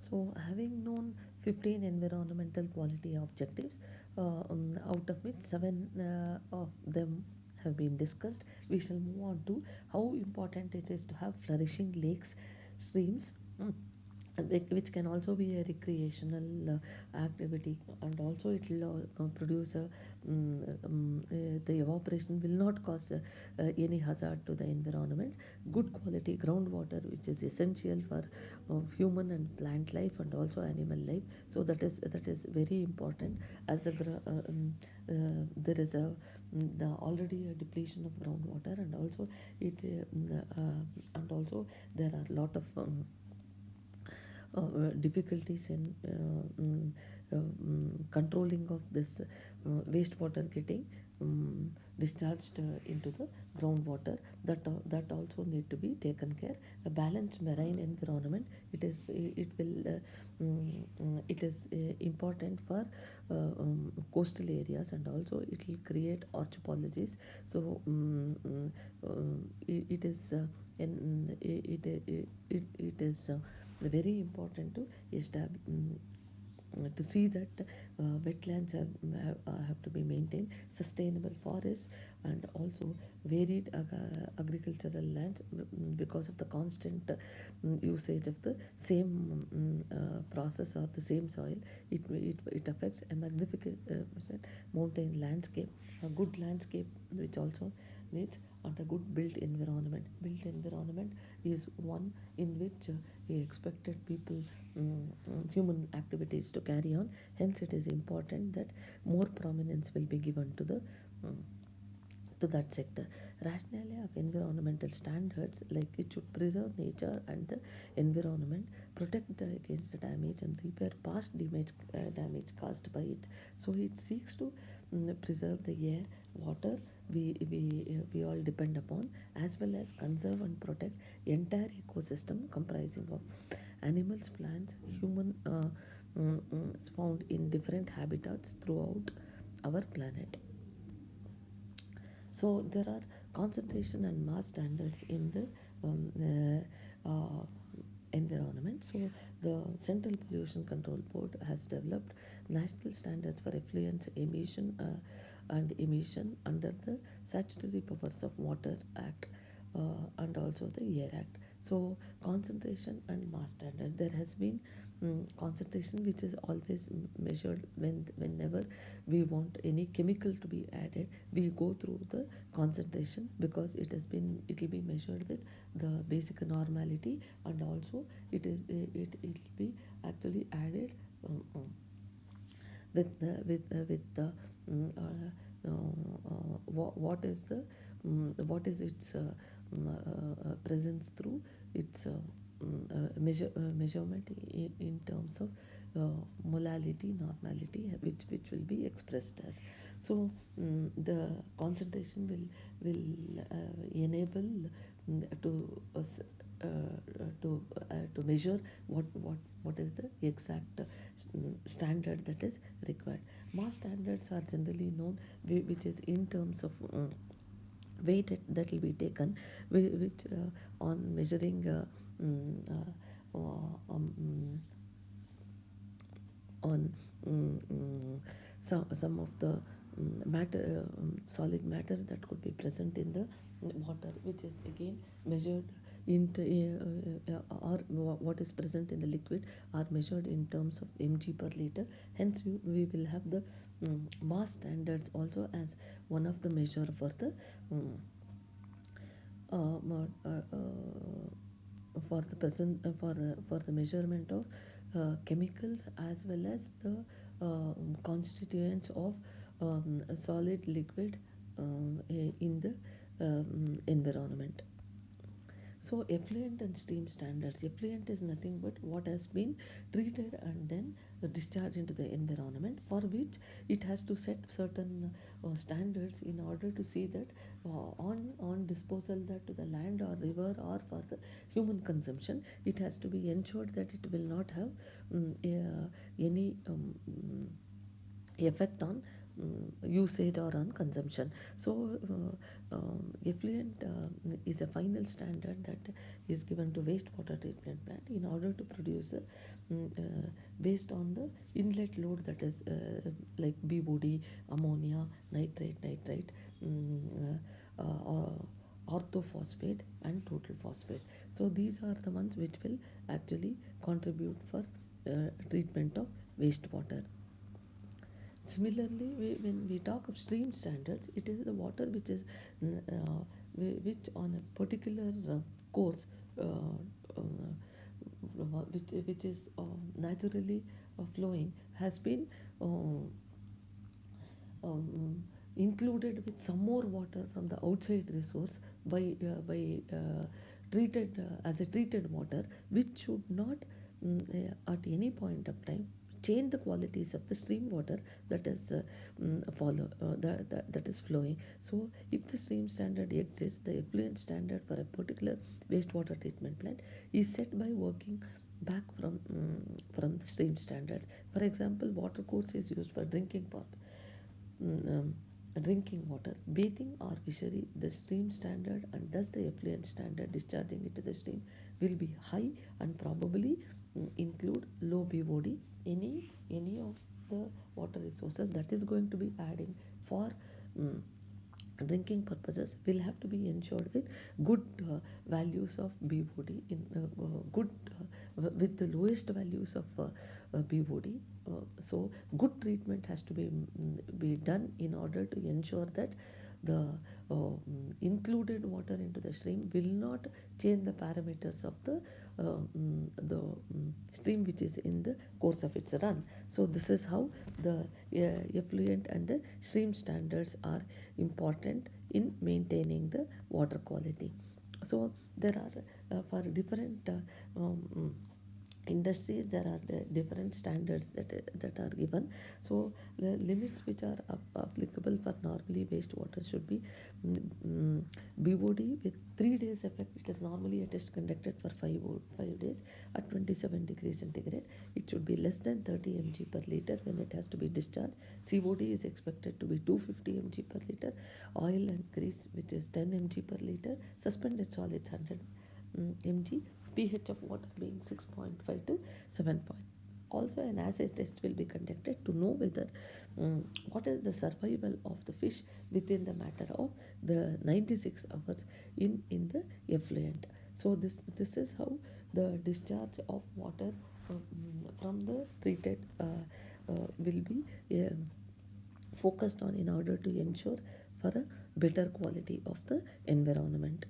So, having known 15 environmental quality objectives, out of which 7 of them have been discussed, we shall move on to how important it is to have flourishing lakes, streams, which can also be a recreational activity, and also it will produce the evaporation will not cause any hazard to the environment. Good quality groundwater, which is essential for human and plant life and also animal life. So that is very important, as there is already a depletion of groundwater, and also there are a lot of difficulties in controlling of this wastewater getting discharged into the groundwater. That also need to be taken care. A balanced marine environment, it is important for coastal areas, and also it will create archipelages. So it is it is very important to establish, to see that wetlands have to be maintained, sustainable forests, and also varied agricultural lands, because of the constant usage of the same process or the same soil. It affects a magnificent mountain landscape, a good landscape, which also needs, and a good built environment. Built environment is one in which expected people, human activities to carry on. Hence, it is important that more prominence will be given mm, to that sector. Rationale of environmental standards, like it should preserve nature and the environment, protect against the damage, and repair past damage caused by it. So it seeks to preserve the air, water we all depend upon, as well as conserve and protect entire ecosystem comprising of animals, plants, human, is found in different habitats throughout our planet. So there are concentration and mass standards in the environment. So the Central Pollution Control Board has developed national standards for effluent emission and emission under the Statutory Powers of Water Act, and also the Air Act. So concentration and mass standards. There has been concentration, which is always measured whenever we want any chemical to be added. We go through the concentration, because it will be measured with the basic normality, and also it will be actually added with the what is its presence through its measurement in terms of molality, normality, which will be expressed as. So the concentration will enable to measure what is the exact standard that is required. Mass standards are generally known, which is in terms of weight that will be taken, which on measuring on some of the solid matters that could be present in the water, which is again measured into or what is present in the liquid are measured in terms of mg per liter. Hence we will have the mass standards also as one of the measure for the um, for the present for the measurement of chemicals, as well as the constituents of solid, liquid, in the environment. So effluent and stream standards. Effluent is nothing but what has been treated and then discharged into the environment, for which it has to set certain standards in order to see that on disposal that to the land or river or for the human consumption, it has to be ensured that it will not have any effect on usage or on consumption. So effluent is a final standard that is given to wastewater treatment plant in order to produce based on the inlet load, that is like BOD, ammonia, nitrite, orthophosphate and total phosphate. So these are the ones which will actually contribute for treatment of wastewater. Similarly, when we talk of stream standards, it is the water which is which on a particular course, which is naturally flowing, has been uh, included with some more water from the outside resource by treated as a treated water, which should not at any point of time change the qualities of the stream water that is that is flowing. So if the stream standard exists, the effluent standard for a particular wastewater treatment plant is set by working back from the stream standard. For example, water course is used for mm, um, drinking water, bathing or fishery. The stream standard and thus the effluent standard discharging into the stream will be high and probably include low BOD. Any of the water resources that is going to be adding for mm, drinking purposes will have to be ensured with good values of BOD in good with the lowest values of BOD. So good treatment has to be done in order to ensure that the included water into the stream will not change the parameters of the stream which is in the course of its run. So this is how the effluent and the stream standards are important in maintaining the water quality. So there are for different industries, there are different standards that are given. So the limits which are applicable for normally wastewater should be BOD with 3 days effect. It is normally a test conducted for 5 days at 27 degrees centigrade. It should be less than 30 mg per liter when it has to be discharged. COD is expected to be 250 mg per liter. Oil and grease, which is 10 mg per liter. Suspended solids 100 mg. pH of water being 6.5 to 7 point. Also, an acid test will be conducted to know whether what is the survival of the fish within the matter of the 96 hours in the effluent. So this is how the discharge of water from the treated will be focused on in order to ensure for a better quality of the environment.